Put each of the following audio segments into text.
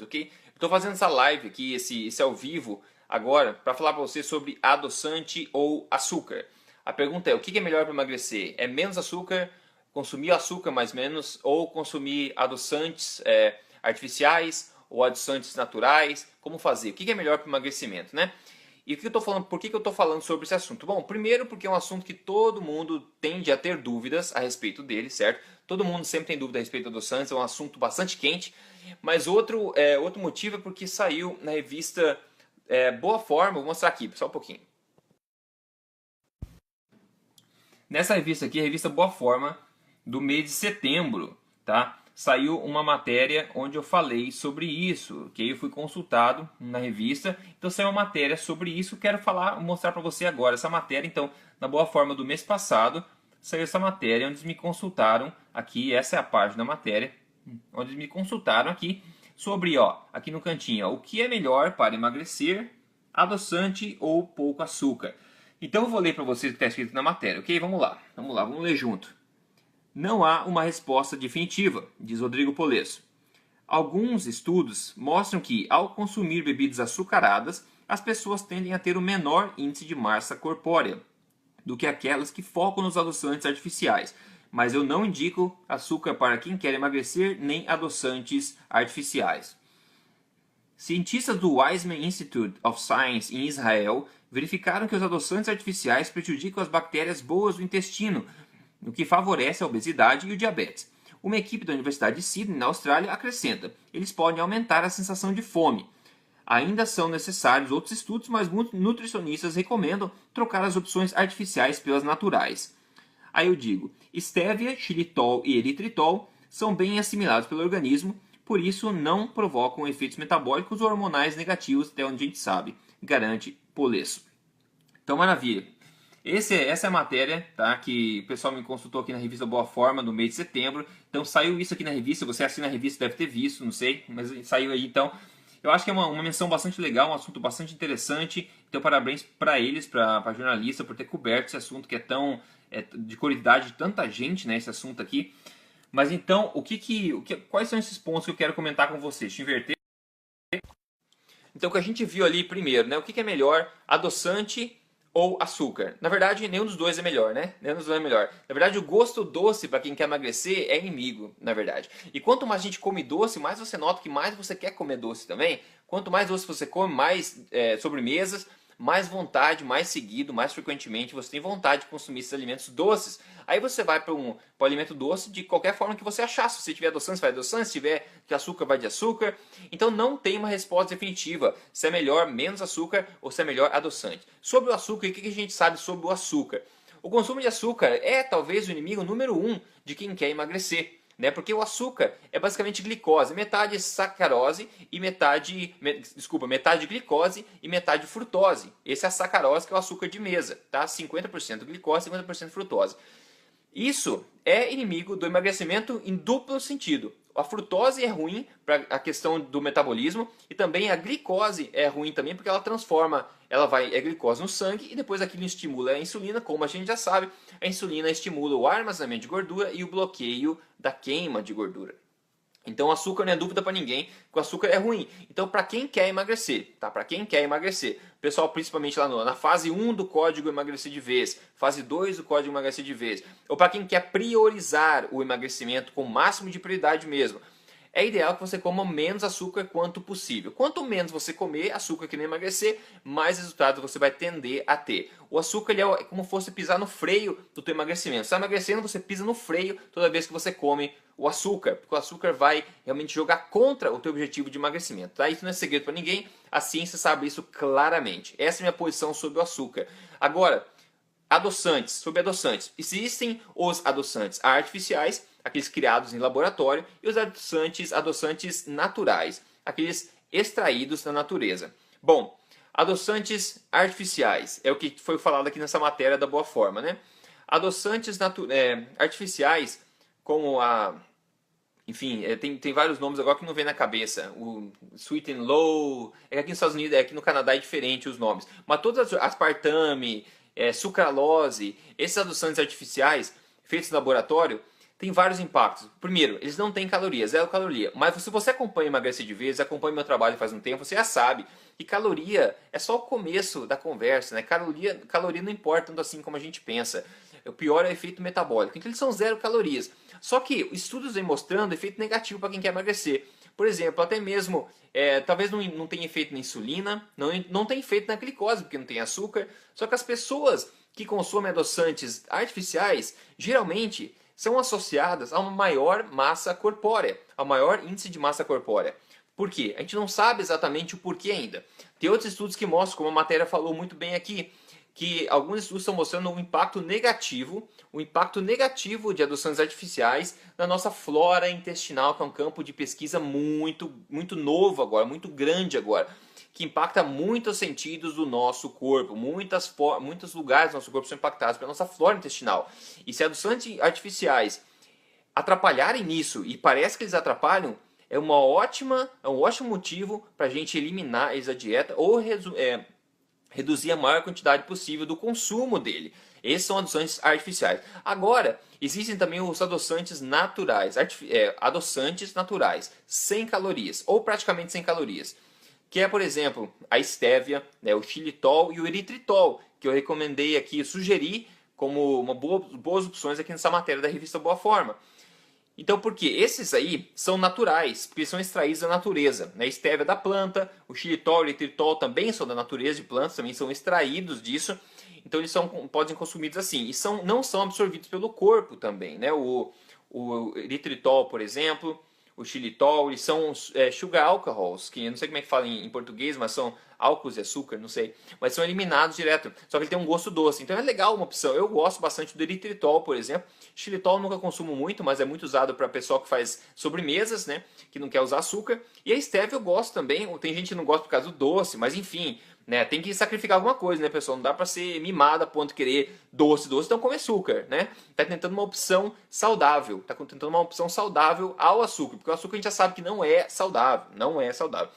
ok? Estou fazendo essa live aqui, esse ao vivo agora, para falar para você sobre adoçante ou açúcar. A pergunta é, o que é melhor para emagrecer? É menos açúcar, consumir açúcar mais menos, ou consumir adoçantes artificiais ou adoçantes naturais? Como fazer? O que é melhor para emagrecimento, né? E o que eu tô falando, por que eu estou falando sobre esse assunto? Bom, primeiro porque é um assunto que todo mundo tende a ter dúvidas a respeito dele, certo? Todo mundo sempre tem dúvida a respeito do adoçantes, é um assunto bastante quente. Mas outro motivo é porque saiu na revista Boa Forma, vou mostrar aqui, só um pouquinho. Nessa revista aqui, a revista Boa Forma, do mês de setembro, tá? Saiu uma matéria onde eu falei sobre isso, que eu fui consultado na revista, então saiu uma matéria sobre isso, quero mostrar para você agora essa matéria. Então, na Boa Forma do mês passado, saiu essa matéria onde eles me consultaram aqui, essa é a página da matéria, onde eles me consultaram aqui sobre, ó, aqui no cantinho, ó, o que é melhor para emagrecer, adoçante ou pouco açúcar. Então eu vou ler para vocês o que está escrito na matéria, ok? Vamos lá, vamos ler junto. Não há uma resposta definitiva, diz Rodrigo Polesso. Alguns estudos mostram que, ao consumir bebidas açucaradas, as pessoas tendem a ter um menor índice de massa corpórea do que aquelas que focam nos adoçantes artificiais. Mas eu não indico açúcar para quem quer emagrecer, nem adoçantes artificiais. Cientistas do Weizmann Institute of Science em Israel verificaram que os adoçantes artificiais prejudicam as bactérias boas do intestino, o que favorece a obesidade e o diabetes. Uma equipe da Universidade de Sydney, na Austrália, acrescenta: eles podem aumentar a sensação de fome. Ainda são necessários outros estudos, mas muitos nutricionistas recomendam trocar as opções artificiais pelas naturais. Aí eu digo, estévia, xilitol e eritritol são bem assimilados pelo organismo, por isso não provocam efeitos metabólicos ou hormonais negativos, até onde a gente sabe, garante Polesso. Então, maravilha. Essa é a matéria, tá, que o pessoal me consultou aqui na revista Boa Forma, no mês de setembro. Então saiu isso aqui na revista, você assina a revista, deve ter visto, não sei, mas saiu aí. Então eu acho que é uma menção bastante legal, um assunto bastante interessante. Então parabéns para eles, para a jornalista, por ter coberto esse assunto que é tão de qualidade de tanta gente, né, esse assunto aqui. Mas então, quais são esses pontos que eu quero comentar com vocês? Deixa eu inverter. Então o que a gente viu ali primeiro, né, o que é melhor, adoçante ou açúcar? Na verdade, nenhum dos dois é melhor, né? Nenhum dos dois é melhor. Na verdade, o gosto doce para quem quer emagrecer é inimigo, na verdade. E quanto mais a gente come doce, mais você nota que mais você quer comer doce também. Quanto mais doce você come, mais sobremesas, mais vontade, mais seguido, mais frequentemente você tem vontade de consumir esses alimentos doces. Aí você vai para um alimento doce de qualquer forma que você achar. Se você tiver adoçante, vai de adoçante. Se tiver de açúcar, vai de açúcar. Então não tem uma resposta definitiva se é melhor menos açúcar ou se é melhor adoçante. Sobre o açúcar, o que a gente sabe sobre o açúcar? O consumo de açúcar é talvez o inimigo número 1 de quem quer emagrecer. Né? Porque o açúcar é basicamente glicose, metade sacarose e metade glicose e metade frutose. Esse é a sacarose, que é o açúcar de mesa, tá? 50% glicose e 50% frutose. Isso é inimigo do emagrecimento em duplo sentido. A frutose é ruim para a questão do metabolismo e também a glicose é ruim também porque ela transforma, é glicose no sangue e depois aquilo estimula a insulina, como a gente já sabe, a insulina estimula o armazenamento de gordura e o bloqueio da queima de gordura. Então o açúcar não é dúvida para ninguém que o açúcar é ruim. Então para quem quer emagrecer, tá? Para quem quer emagrecer, o pessoal principalmente lá na fase 1 do código emagrecer de vez, fase 2 do código emagrecer de vez, ou para quem quer priorizar o emagrecimento com o máximo de prioridade mesmo, é ideal que você coma menos açúcar quanto possível. Quanto menos você comer açúcar que nem emagrecer, mais resultado você vai tender a ter. O açúcar ele é como se fosse pisar no freio do teu emagrecimento. Você está emagrecendo, você pisa no freio toda vez que você come o açúcar, porque o açúcar vai realmente jogar contra o teu objetivo de emagrecimento. Tá? Isso não é segredo para ninguém, a ciência sabe isso claramente. Essa é a minha posição sobre o açúcar. Agora, adoçantes, sobre adoçantes. Existem os adoçantes artificiais, aqueles criados em laboratório, e os adoçantes naturais, aqueles extraídos da natureza. Bom, adoçantes artificiais, é o que foi falado aqui nessa matéria da Boa Forma, né? Adoçantes artificiais, como enfim, tem vários nomes agora que não vem na cabeça. O Sweet and Low, aqui nos Estados Unidos, aqui no Canadá é diferente os nomes. Mas todas as aspartame, sucralose, esses adoçantes artificiais feitos no laboratório, Tem vários impactos. Primeiro, eles não têm caloria, zero caloria. Mas se você acompanha Emagrecer de Vez, acompanha meu trabalho faz um tempo, você já sabe que caloria é só o começo da conversa, né? Caloria não importa tanto assim como a gente pensa. O pior é o efeito metabólico. Então eles são zero calorias. Só que estudos vêm mostrando efeito negativo para quem quer emagrecer. Por exemplo, até mesmo, talvez não tenha efeito na insulina, não tem efeito na glicose, porque não tem açúcar. Só que as pessoas que consomem adoçantes artificiais, geralmente são associadas a uma maior massa corpórea, a maior índice de massa corpórea. Por quê? A gente não sabe exatamente o porquê ainda. Tem outros estudos que mostram, como a matéria falou muito bem aqui, que alguns estudos estão mostrando um impacto negativo de adoçantes artificiais na nossa flora intestinal, que é um campo de pesquisa muito novo agora, muito grande agora, que impacta muitos sentidos do nosso corpo, muitos lugares do nosso corpo são impactados pela nossa flora intestinal. E se adoçantes artificiais atrapalharem nisso, e parece que eles atrapalham, é um ótimo motivo para a gente eliminar eles da dieta ou reduzir a maior quantidade possível do consumo dele. Esses são adoçantes artificiais. Agora, existem também os adoçantes naturais, adoçantes naturais, sem calorias, ou praticamente sem calorias. Que é, por exemplo, a estévia, né, o xilitol e o eritritol, que eu recomendei aqui, sugeri como boas opções aqui nessa matéria da revista Boa Forma. Então, por quê? Esses aí são naturais, porque são extraídos da natureza. A estévia da planta, o xilitol e o eritritol também são da natureza de plantas, também são extraídos disso. Então, eles podem ser consumidos assim. E não são absorvidos pelo corpo também. Né? O eritritol, por exemplo, o xilitol, eles são sugar alcohols, que eu não sei como é que fala em português, mas são álcools de açúcar, não sei. Mas são eliminados direto, só que ele tem um gosto doce. Então é legal uma opção. Eu gosto bastante do eritritol, por exemplo. Xilitol nunca consumo muito, mas é muito usado para pessoal que faz sobremesas, né? Que não quer usar açúcar. E a stevia eu gosto também. Tem gente que não gosta por causa do doce, mas enfim, né? Tem que sacrificar alguma coisa, né, pessoal? Não dá para ser mimado a ponto de querer doce, então come açúcar, né? Tá tentando uma opção saudável. Tá tentando uma opção saudável ao açúcar, porque o açúcar a gente já sabe que não é saudável, não é saudável.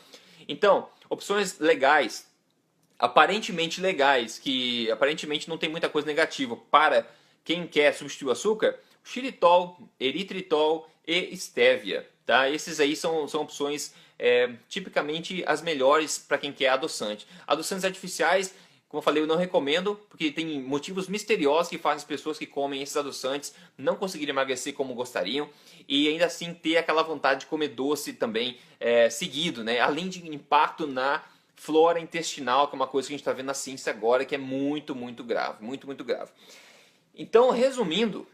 Então, opções legais, aparentemente legais, que aparentemente não tem muita coisa negativa para quem quer substituir o açúcar, xilitol, eritritol e estévia. Tá? Esses aí são opções tipicamente as melhores para quem quer adoçante. Adoçantes artificiais, como eu falei, eu não recomendo, porque tem motivos misteriosos que fazem as pessoas que comem esses adoçantes não conseguirem emagrecer como gostariam e ainda assim ter aquela vontade de comer doce também seguido, né? Além de impacto na flora intestinal, que é uma coisa que a gente está vendo na ciência agora, que é muito grave, muito grave. Então, resumindo,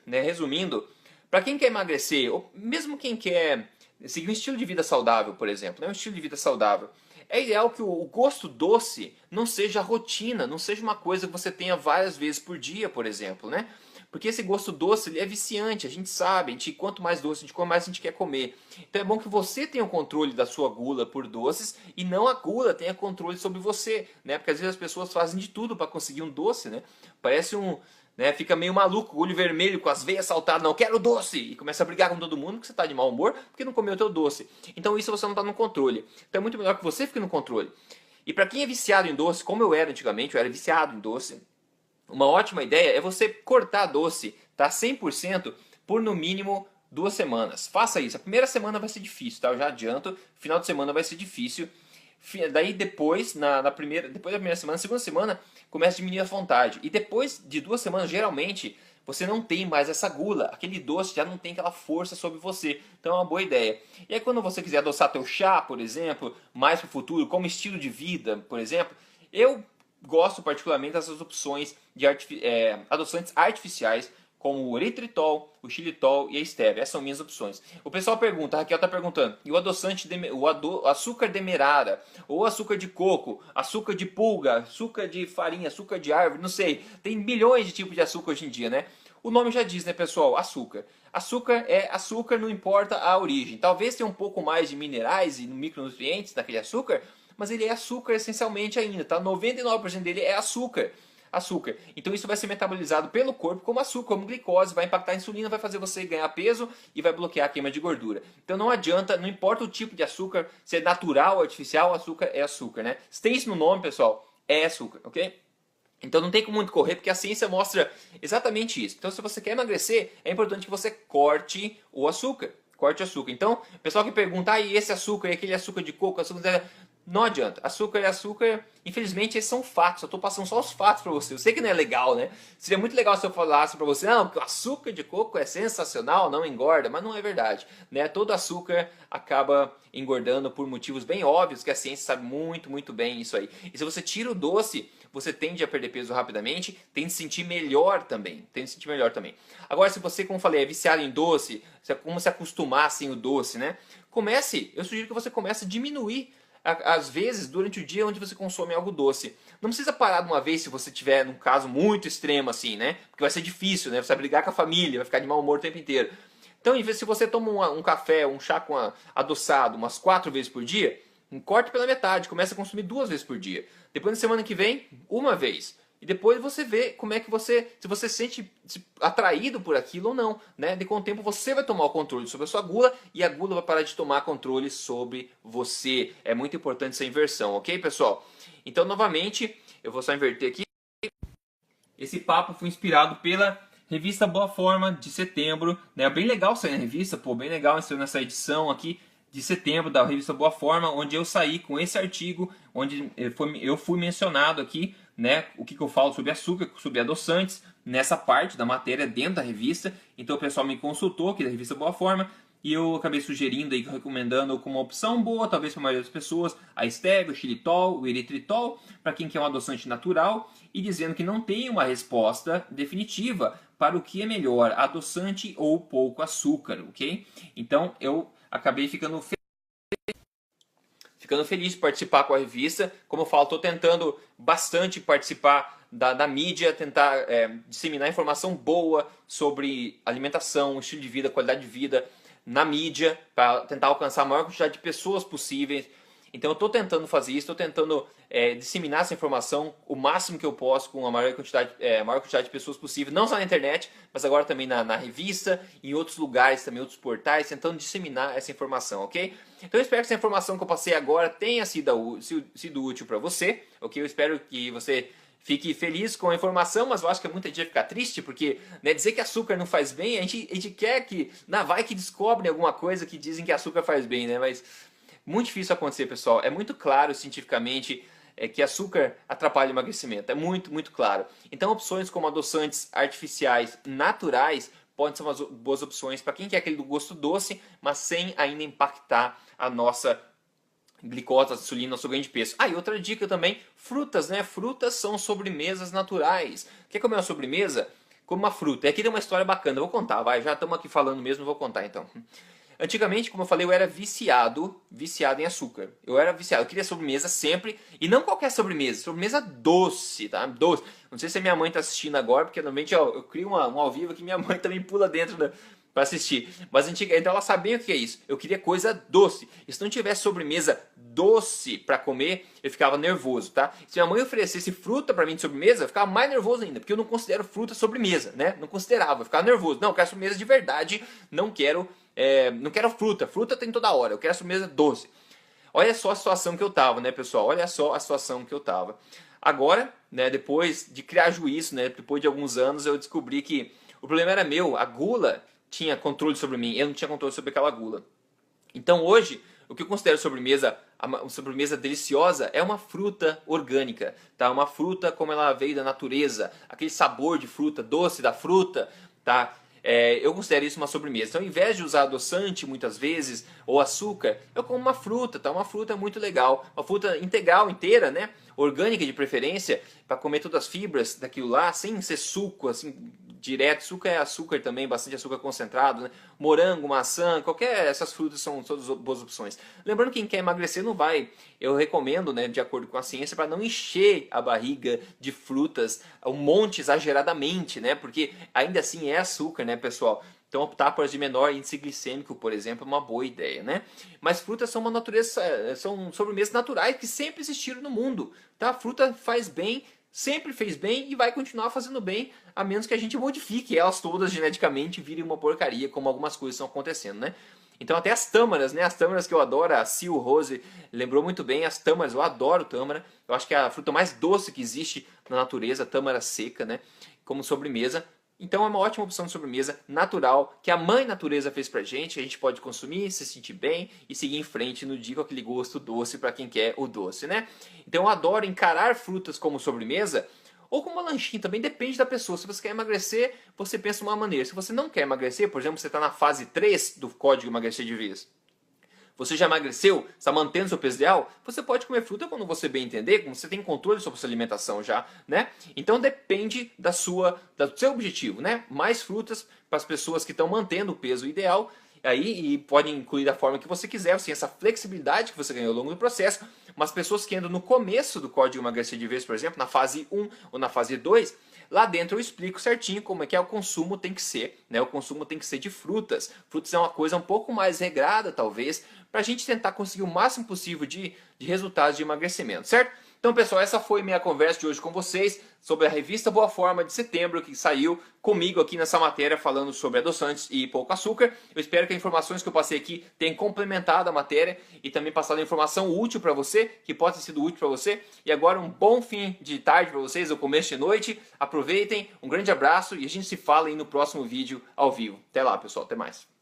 para quem quer emagrecer, ou mesmo quem quer seguir um estilo de vida saudável, por exemplo, né? Um estilo de vida saudável, é ideal que o gosto doce não seja rotina, não seja uma coisa que você tenha várias vezes por dia, por exemplo, né? Porque esse gosto doce ele é viciante, a gente sabe, quanto mais doce a gente come, mais a gente quer comer. Então é bom que você tenha o controle da sua gula por doces e não a gula tenha controle sobre você, né? Porque às vezes as pessoas fazem de tudo para conseguir um doce, né? Parece né, fica meio maluco, olho vermelho, com as veias saltadas, não quero doce, e começa a brigar com todo mundo porque você está de mau humor, porque não comeu o teu doce. Então isso você não está no controle. Então é muito melhor que você fique no controle. E para quem é viciado em doce, como eu era antigamente, eu era viciado em doce, uma ótima ideia é você cortar doce, tá? 100% por no mínimo 2 semanas. Faça isso. A primeira semana vai ser difícil, tá? Eu já adianto. Final de semana vai ser difícil. Daí depois, depois da primeira semana, segunda semana, começa a diminuir a vontade. E depois de 2 semanas, geralmente, você não tem mais essa gula. Aquele doce já não tem aquela força sobre você. Então é uma boa ideia. E aí quando você quiser adoçar teu chá, por exemplo, mais para o futuro, como estilo de vida, por exemplo, eu gosto particularmente dessas opções de adoçantes artificiais, como o eritritol, o xilitol e a estévia. Essas são minhas opções. O pessoal pergunta, a Raquel está perguntando, e o adoçante, açúcar demerara, ou açúcar de coco, açúcar de pulga, açúcar de farinha, açúcar de árvore, não sei. Tem milhões de tipos de açúcar hoje em dia, né? O nome já diz, né, pessoal? Açúcar. Açúcar é açúcar, não importa a origem. Talvez tenha um pouco mais de minerais e micronutrientes naquele açúcar, mas ele é açúcar essencialmente ainda, tá? 99% dele é açúcar. Então isso vai ser metabolizado pelo corpo como açúcar, como glicose, vai impactar a insulina, vai fazer você ganhar peso e vai bloquear a queima de gordura. Então não adianta, não importa o tipo de açúcar, se é natural ou artificial, açúcar é açúcar, né? Se tem isso no nome, pessoal, é açúcar, ok? Então não tem como muito correr, porque a ciência mostra exatamente isso. Então se você quer emagrecer, é importante que você corte o açúcar. Corte o açúcar. Então, o pessoal que pergunta, ah, e esse açúcar, e aquele açúcar de coco, açúcar... Não adianta. Açúcar é açúcar. Infelizmente, esses são fatos. Eu estou passando só os fatos para você. Eu sei que não é legal, né? Seria muito legal se eu falasse para você, não, que o açúcar de coco é sensacional, não engorda, mas não é verdade, né? Todo açúcar acaba engordando por motivos bem óbvios, que a ciência sabe muito, muito bem isso aí. E se você tira o doce, você tende a perder peso rapidamente, tende a se sentir melhor também. Tende a se sentir melhor também. Agora, se você, como eu falei, é viciado em doce, como se acostumar sem o doce, né? Eu sugiro que você comece a diminuir às vezes, durante o dia onde você consome algo doce. Não precisa parar de uma vez se você tiver num caso muito extremo assim, né? Porque vai ser difícil, né? Você vai brigar com a família, vai ficar de mau humor o tempo inteiro. Então, em vez se você toma um café, um chá adoçado umas 4 vezes por dia, corte pela metade, começa a consumir 2 vezes por dia. Depois, na semana que vem, uma vez. E depois você vê como é que se você se sente atraído por aquilo ou não, né? De com o tempo você vai tomar o controle sobre a sua gula e a gula vai parar de tomar controle sobre você. É muito importante essa inversão, ok, pessoal? Então, novamente, eu vou só inverter aqui. Esse papo foi inspirado pela revista Boa Forma de setembro, né? Bem legal sair na revista, pô, bem legal nessa edição aqui de setembro da revista Boa Forma, onde eu saí com esse artigo, onde eu fui mencionado aqui, né, o que eu falo sobre açúcar, sobre adoçantes, nessa parte da matéria dentro da revista. Então o pessoal me consultou aqui da revista Boa Forma, e eu acabei sugerindo e recomendando como uma opção boa, talvez para a maioria das pessoas, a stevia, o xilitol, o eritritol, para quem quer um adoçante natural, e dizendo que não tem uma resposta definitiva para o que é melhor, adoçante ou pouco açúcar, ok? Então eu acabei ficando feliz de participar com a revista. Como eu falo, estou tentando bastante participar da mídia, tentar disseminar informação boa sobre alimentação, estilo de vida, qualidade de vida na mídia, para tentar alcançar a maior quantidade de pessoas possíveis. Então eu estou tentando fazer isso, estou tentando disseminar essa informação o máximo que eu posso com a maior quantidade de pessoas possível, não só na internet, mas agora também na revista, em outros lugares também, outros portais, tentando disseminar essa informação, ok? Então eu espero que essa informação que eu passei agora tenha sido útil para você, ok? Eu espero que você fique feliz com a informação, mas eu acho que muita gente vai ficar triste, porque né, dizer que açúcar não faz bem, a gente quer que, vai que descobrem alguma coisa que dizem que açúcar faz bem, né? Mas muito difícil acontecer, pessoal. É muito claro cientificamente que açúcar atrapalha o emagrecimento. É muito, muito claro. Então opções como adoçantes artificiais naturais podem ser umas boas opções para quem quer aquele do gosto doce, mas sem ainda impactar a nossa glicose, insulina, nosso ganho de peso. Ah, e outra dica também, frutas, né? Frutas são sobremesas naturais. Quer comer uma sobremesa? Como uma fruta. E aqui tem uma história bacana, eu vou contar, vai. Já estamos aqui falando mesmo, vou contar então. Antigamente, como eu falei, eu era viciado em açúcar. Eu era viciado, eu queria sobremesa sempre, e não qualquer sobremesa doce, tá? Doce. Não sei se a minha mãe está assistindo agora, porque normalmente eu crio um ao vivo que minha mãe também pula dentro para assistir. Mas então ela sabia o que é isso. Eu queria coisa doce. E se não tivesse sobremesa doce para comer, eu ficava nervoso, tá? Se minha mãe oferecesse fruta para mim de sobremesa, eu ficava mais nervoso ainda, porque eu não considero fruta sobremesa, né? Não considerava, eu ficava nervoso. Não, eu quero sobremesa de verdade, não quero fruta. Fruta tem toda hora, eu quero sobremesa doce. Olha só a situação que eu tava, né, pessoal? Olha só a situação que eu tava. Agora, né, depois de criar juízo, né, depois de alguns anos, eu descobri que o problema era meu, a gula tinha controle sobre mim, eu não tinha controle sobre aquela gula. Então hoje, o que eu considero uma sobremesa deliciosa é uma fruta orgânica, tá? Uma fruta como ela veio da natureza, aquele sabor de fruta, doce da fruta, tá? Eu considero isso uma sobremesa. Então, ao invés de usar adoçante muitas vezes ou açúcar, eu como uma fruta, tá? Uma fruta muito legal, uma fruta integral, inteira, né? Orgânica de preferência, para comer todas as fibras daquilo lá, sem ser suco, assim, direto. Suco é açúcar também, bastante açúcar concentrado, né? Morango, maçã, essas frutas são todas boas opções. Lembrando que quem quer emagrecer não vai, eu recomendo, né, de acordo com a ciência, para não encher a barriga de frutas um monte exageradamente, né? Porque ainda assim é açúcar, né, pessoal? Então optar por as de menor índice glicêmico, por exemplo, é uma boa ideia, né? Mas frutas são são sobremesas naturais que sempre existiram no mundo, tá? A fruta faz bem, sempre fez bem e vai continuar fazendo bem, a menos que a gente modifique elas todas geneticamente e virem uma porcaria, como algumas coisas estão acontecendo, né? Então até as tâmaras, né? As tâmaras que eu adoro, a Sil Rose lembrou muito bem, as tâmaras, eu adoro tâmara. Eu acho que é a fruta mais doce que existe na natureza, a tâmara seca, né? Como sobremesa. Então é uma ótima opção de sobremesa natural, que a mãe natureza fez pra gente, a gente pode consumir, se sentir bem e seguir em frente no dia com aquele gosto doce para quem quer o doce, né? Então eu adoro encarar frutas como sobremesa, ou como uma lanchinha, também depende da pessoa. Se você quer emagrecer, você pensa de uma maneira. Se você não quer emagrecer, por exemplo, você está na fase 3 do código emagrecer de vez, você já emagreceu, está mantendo seu peso ideal, você pode comer fruta quando você bem entender, quando você tem controle sobre sua alimentação já, né? Então depende do seu objetivo, né? Mais frutas para as pessoas que estão mantendo o peso ideal, aí, e podem incluir da forma que você quiser, assim, essa flexibilidade que você ganhou ao longo do processo, mas pessoas que andam no começo do código emagrecer de vez, por exemplo, na fase 1 ou na fase 2, lá dentro eu explico certinho como é que o consumo tem que ser, né? O consumo tem que ser de frutas. Frutas é uma coisa um pouco mais regrada, talvez, para a gente tentar conseguir o máximo possível de resultados de emagrecimento, certo? Então, pessoal, essa foi minha conversa de hoje com vocês sobre a revista Boa Forma de setembro, que saiu comigo aqui nessa matéria falando sobre adoçantes e pouco açúcar. Eu espero que as informações que eu passei aqui tenham complementado a matéria e também passado informação útil para você, que pode ter sido útil para você. E agora um bom fim de tarde para vocês, ou começo de noite. Aproveitem, um grande abraço e a gente se fala aí no próximo vídeo ao vivo. Até lá, pessoal, até mais.